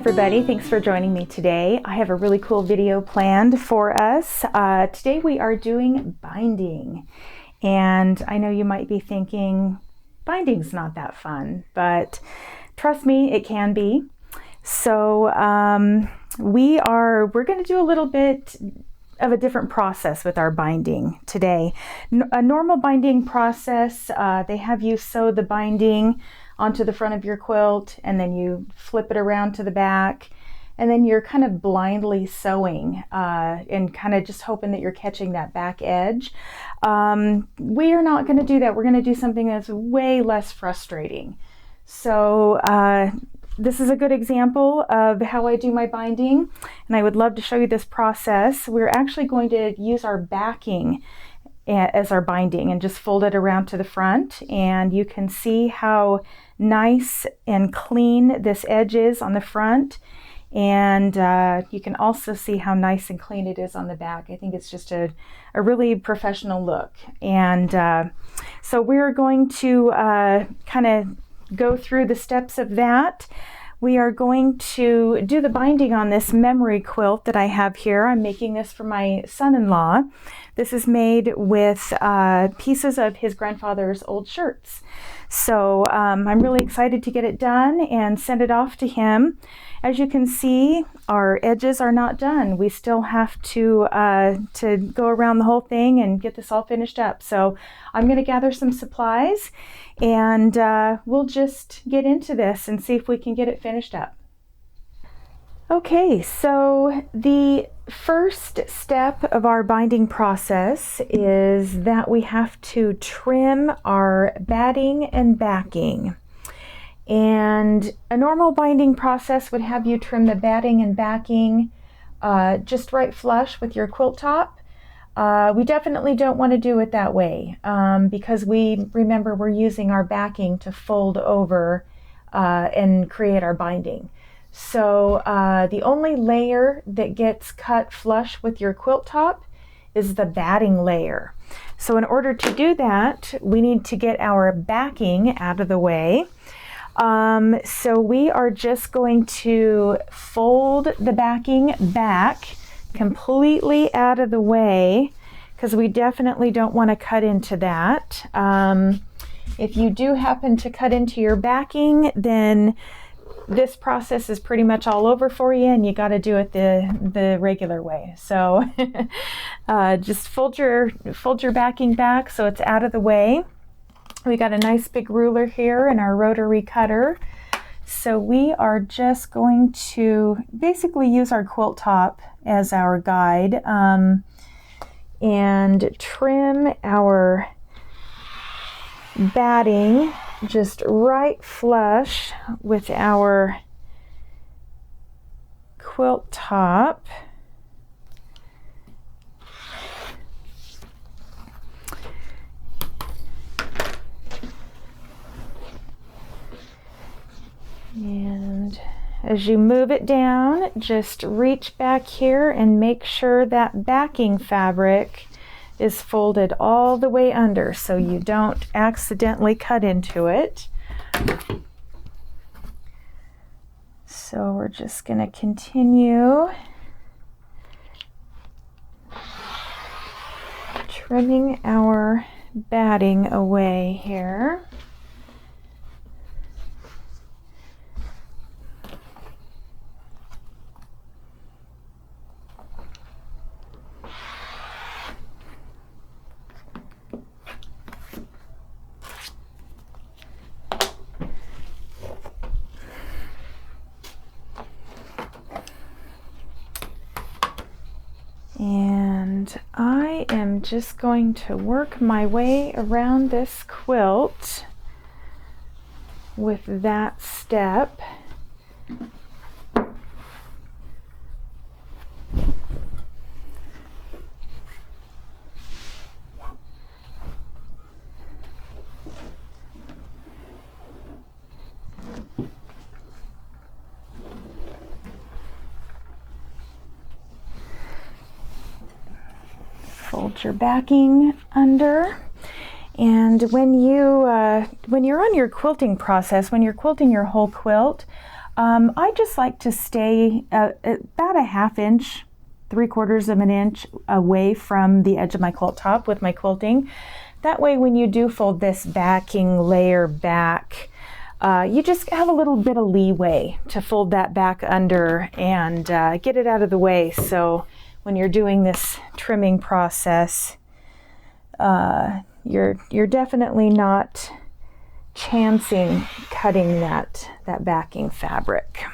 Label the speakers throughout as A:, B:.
A: everybody, thanks for joining me today. I have a really cool video planned for us. Today we are doing binding, and I know you might be thinking binding's not that fun, but trust me, it can be. So we're going to do a little bit of a different process with our binding today. A normal binding process, they have you sew the binding onto the front of your quilt, and then you flip it around to the back, and then you're kind of blindly sewing and kind of just hoping that you're catching that back edge. We are not going to do that. We're going to do something that's way less frustrating. So this is a good example of how I do my binding, and I would love to show you this process. We're actually going to use our backing as our binding and just fold it around to the front, and you can see how nice and clean this edge is on the front, and you can also see how nice and clean it is on the back. I think it's just a really professional look. And so we're going to kind of go through the steps of that. We are going to do the binding on this memory quilt that I have here. I'm making this for my son-in-law. This is made with pieces of his grandfather's old shirts. So I'm really excited to get it done and send it off to him. As you can see, our edges are not done. We still have to go around the whole thing and get this all finished up. So I'm going to gather some supplies, and we'll just get into this and see if we can get it finished up. Okay, so the first step of our binding process is that we have to trim our batting and backing. And a normal binding process would have you trim the batting and backing just right flush with your quilt top. We definitely don't want to do it that way because remember we're using our backing to fold over and create our binding. So the only layer that gets cut flush with your quilt top is the batting layer. So in order to do that, we need to get our backing out of the way. So we are just going to fold the backing back completely out of the way, because we definitely don't want to cut into that. If you do happen to cut into your backing, then this process is pretty much all over for you, and you got to do it the regular way. So just fold your backing back so it's out of the way. We got a nice big ruler here and our rotary cutter. So we are just going to basically use our quilt top as our guide and trim our batting just right flush with our quilt top. And as you move it down, just reach back here and make sure that backing fabric is folded all the way under so you don't accidentally cut into it. So we're just going to continue trimming our batting away here. And I am just going to work my way around this quilt with that step. Fold your backing under, and when you're on your quilting process, when you're quilting your whole quilt, I just like to stay about a 1/2 inch, 3/4 of an inch away from the edge of my quilt top with my quilting. That way when you do fold this backing layer back, you just have a little bit of leeway to fold that back under and get it out of the way. So when you're doing this trimming process, you're definitely not chancing cutting that backing fabric.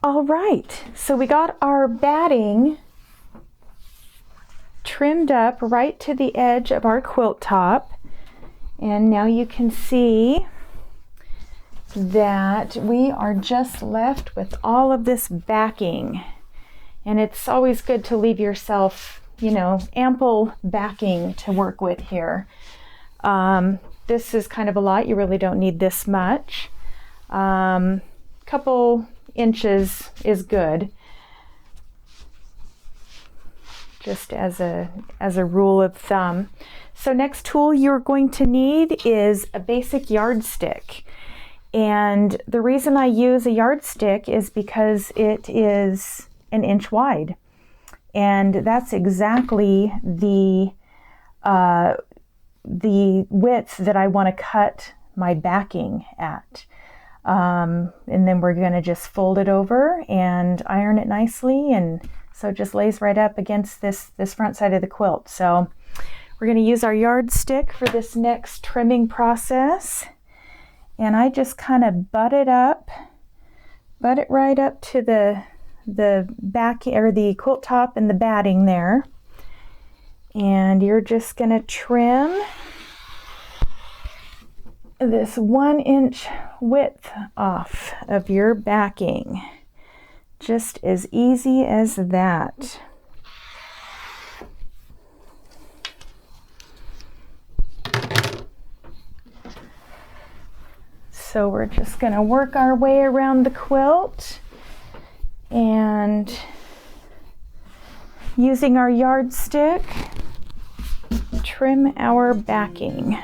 A: All right, so we got our batting trimmed up right to the edge of our quilt top, and now you can see that we are just left with all of this backing, and it's always good to leave yourself, you know, ample backing to work with here. This is kind of a lot. You really don't need this much. Couple inches is good, just as a rule of thumb. So next tool you're going to need is a basic yardstick, and the reason I use a yardstick is because it is 1 inch wide, and that's exactly the width that I want to cut my backing at. And then we're going to just fold it over and iron it nicely, and so it just lays right up against this front side of the quilt. So we're going to use our yardstick for this next trimming process, and I just kind of butt it right up to the back, or the quilt top and the batting there, and you're just going to trim this 1 inch width off of your backing. Just as easy as that. So we're just going to work our way around the quilt and using our yardstick, trim our backing.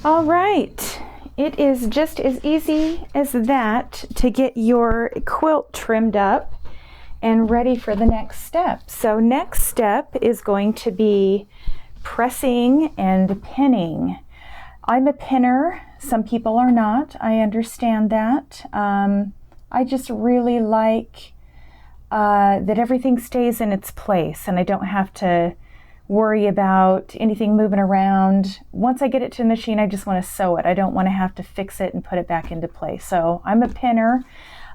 A: All right, it is just as easy as that to get your quilt trimmed up and ready for the next step. So next step is going to be pressing and pinning. I'm a pinner, some people are not, I understand that. I just really like that everything stays in its place and I don't have to worry about anything moving around. Once I get it to the machine, I just want to sew it. I don't want to have to fix it and put it back into place. So I'm a pinner.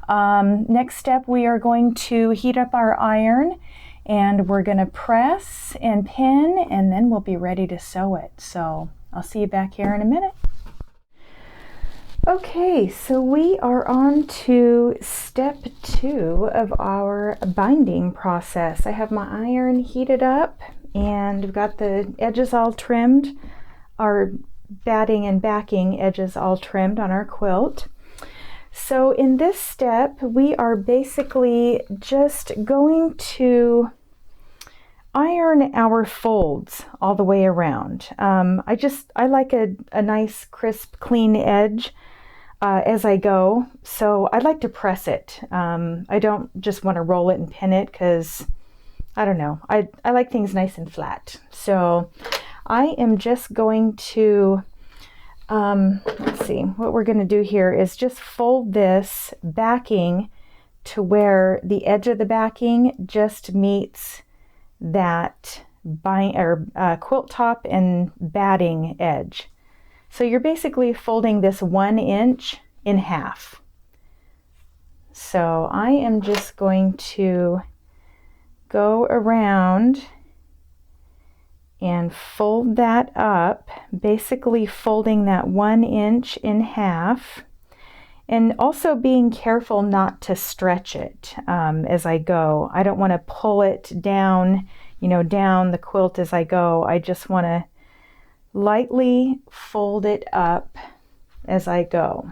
A: Next step, we are going to heat up our iron and we're going to press and pin, and then we'll be ready to sew it. So I'll see you back here in a minute. Okay, so we are on to step 2 of our binding process. I have my iron heated up and we've got the edges all trimmed, our batting and backing edges all trimmed on our quilt. So in this step, we are basically just going to iron our folds all the way around. I like a nice crisp clean edge as I go, so I like to press it. I don't just want to roll it and pin it because I don't know, I like things nice and flat. So I am just going to let's see, what we're going to do here is just fold this backing to where the edge of the backing just meets that quilt top and batting edge. So you're basically folding this 1 inch in half. So I am just going to go around and fold that up, basically folding that 1 inch in half, and also being careful not to stretch it as I go. I don't want to pull it down, down the quilt as I go. I just want to lightly fold it up as I go.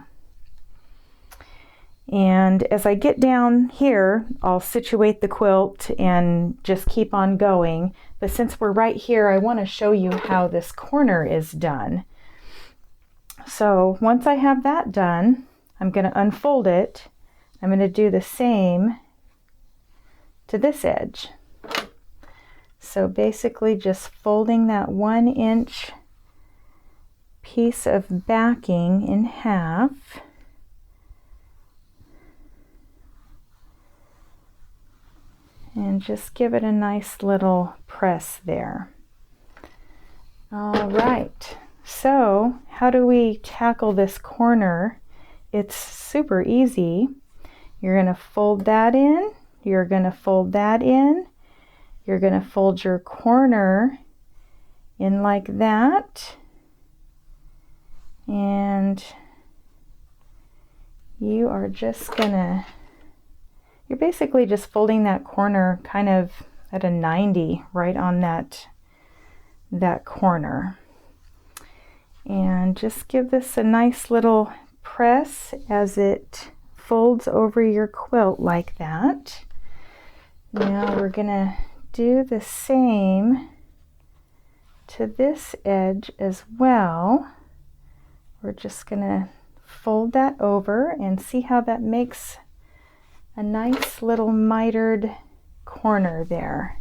A: And as I get down here, I'll situate the quilt and just keep on going. But since we're right here, I want to show you how this corner is done. So once I have that done, I'm going to unfold it. I'm going to do the same to this edge. So basically just folding that 1 inch piece of backing in half. And just give it a nice little press there. All right, so how do we tackle this corner? It's super easy. You're going to fold that in, you're going to fold that in, you're going to fold your corner in like that, and you are just gonna, you're basically just folding that corner kind of at a 90 right on that corner. And just give this a nice little press as it folds over your quilt like that. Now we're gonna do the same to this edge as well. We're just gonna fold that over and see how that makes a nice little mitered corner there.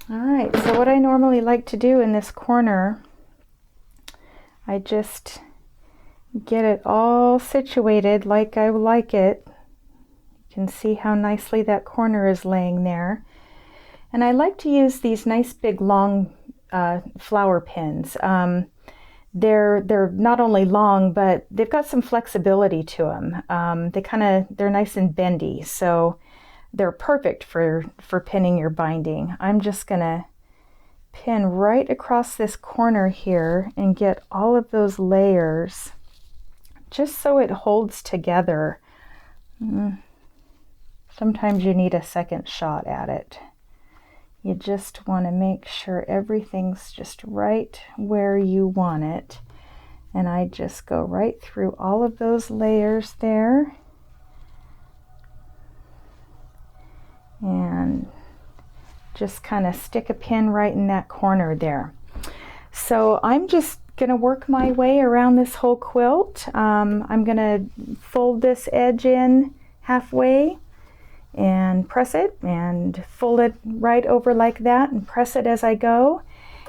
A: All right, so what I normally like to do in this corner, I just get it all situated like I like it. You can see how nicely that corner is laying there. And I like to use these nice big long flower pins. They're not only long, but they've got some flexibility to them. They're nice and bendy, so they're perfect for pinning your binding. I'm just gonna pin right across this corner here and get all of those layers just so it holds together. Sometimes you need a second shot at it. You just want to make sure everything's just right where you want it. And I just go right through all of those layers there. And just kind of stick a pin right in that corner there. So I'm just going to work my way around this whole quilt. I'm going to fold this edge in halfway and press it and fold it right over like that and press it as I go.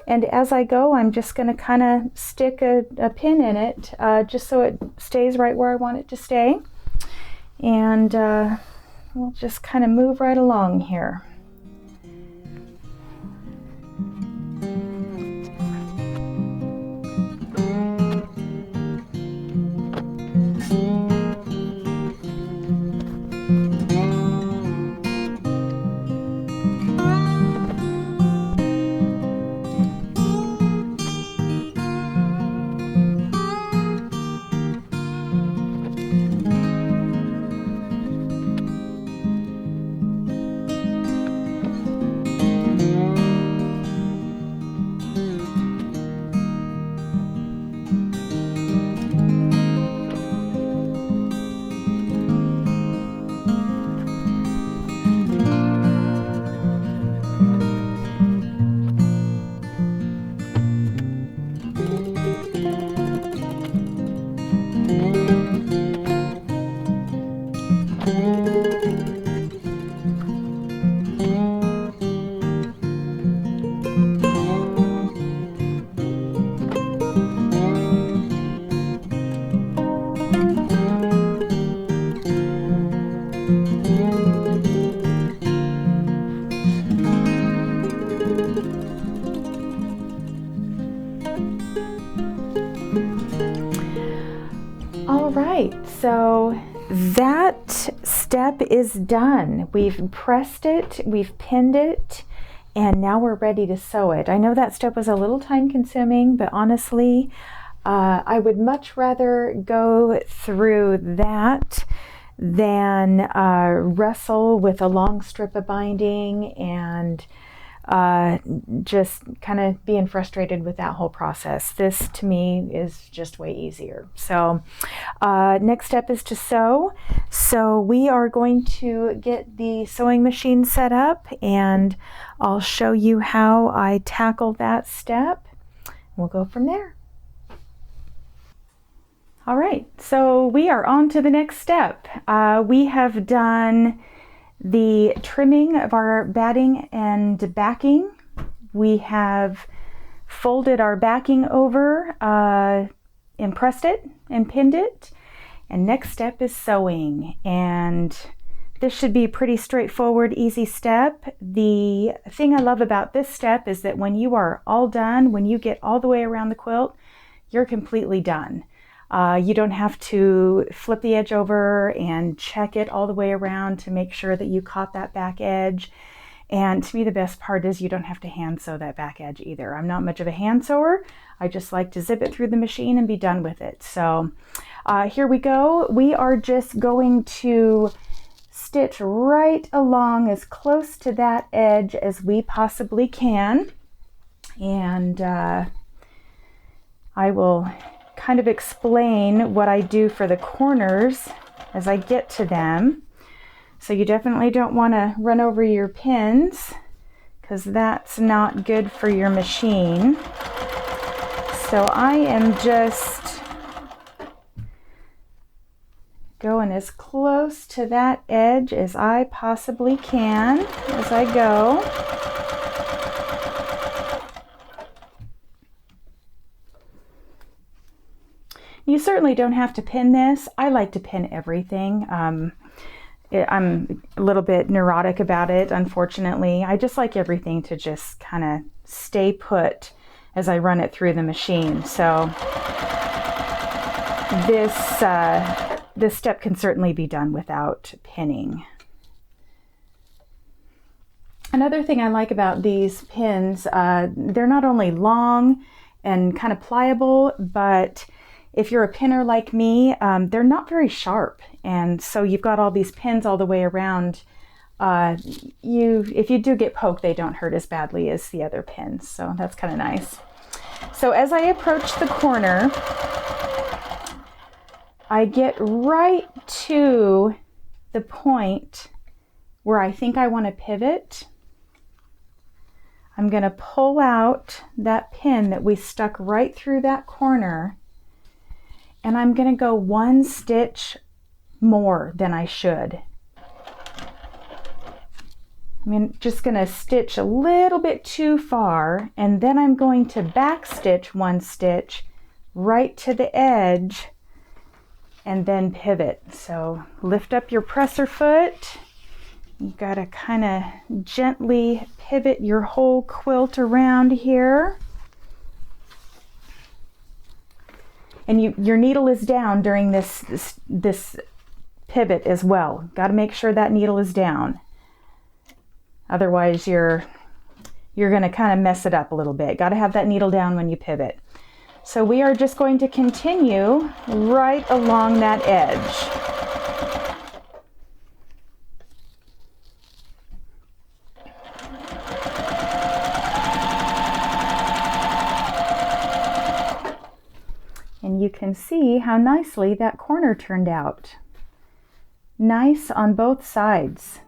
A: And as I go, I'm just going to kind of stick a pin in it just so it stays right where I want it to stay. And we'll just kind of move right along here. right, so that step is done. We've pressed it, we've pinned it, and now we're ready to sew it. I know that step was a little time consuming, but honestly, I would much rather go through that than wrestle with a long strip of binding and just kind of being frustrated with that whole process. This to me is just way easier. So next step is to sew. So we are going to get the sewing machine set up, and I'll show you how I tackle that step. We'll go from there. All right, so we are on to the next step. We have done the trimming of our batting and backing. We have folded our backing over and pressed it and pinned it. And next step is sewing. And this should be a pretty straightforward, easy step. The thing I love about this step is that when you are all done, when you get all the way around the quilt, you're completely done. You don't have to flip the edge over and check it all the way around to make sure that you caught that back edge. And to me, the best part is you don't have to hand sew that back edge either. I'm not much of a hand sewer. I just like to zip it through the machine and be done with it. So here we go. We are just going to stitch right along as close to that edge as we possibly can. And I will kind of explain what I do for the corners as I get to them. So you definitely don't want to run over your pins, because that's not good for your machine. So I am just going as close to that edge as I possibly can as I go. You certainly don't have to pin this. I like to pin everything. I'm a little bit neurotic about it, unfortunately. I just like everything to just kind of stay put as I run it through the machine. So this step can certainly be done without pinning. Another thing I like about these pins, they're not only long and kind of pliable, but if you're a pinner like me, they're not very sharp. And so you've got all these pins all the way around. If you do get poked, they don't hurt as badly as the other pins. So that's kind of nice. So as I approach the corner, I get right to the point where I think I want to pivot. I'm going to pull out that pin that we stuck right through that corner, and I'm going to go one stitch more than I should. I'm just going to stitch a little bit too far, and then I'm going to back stitch one stitch right to the edge and then pivot. So lift up your presser foot. You've got to kind of gently pivot your whole quilt around here. And your needle is down during this pivot as well. Got to make sure that needle is down. Otherwise you're going to kind of mess it up a little bit. Got to have that needle down when you pivot. So we are just going to continue right along that edge. And you can see how nicely that corner turned out. Nice on both sides.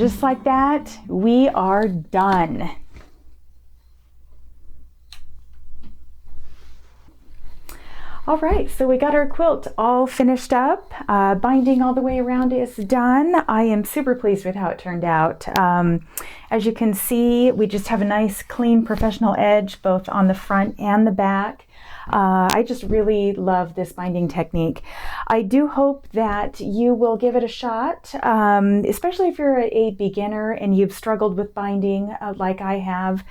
A: just like that, we are done. All right, so we got our quilt all finished up. Binding all the way around is done. I am super pleased with how it turned out. As you can see, we just have a nice, clean, professional edge, both on the front and the back. I just really love this binding technique. I do hope that you will give it a shot, especially if you're a beginner and you've struggled with binding like I have.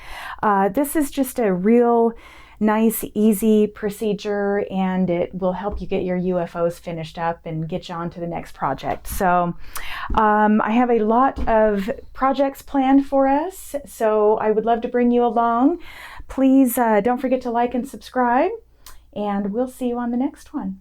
A: This is just a real nice, easy procedure, and it will help you get your UFOs finished up and get you on to the next project. So I have a lot of projects planned for us, so I would love to bring you along. Please don't forget to like and subscribe, and we'll see you on the next one.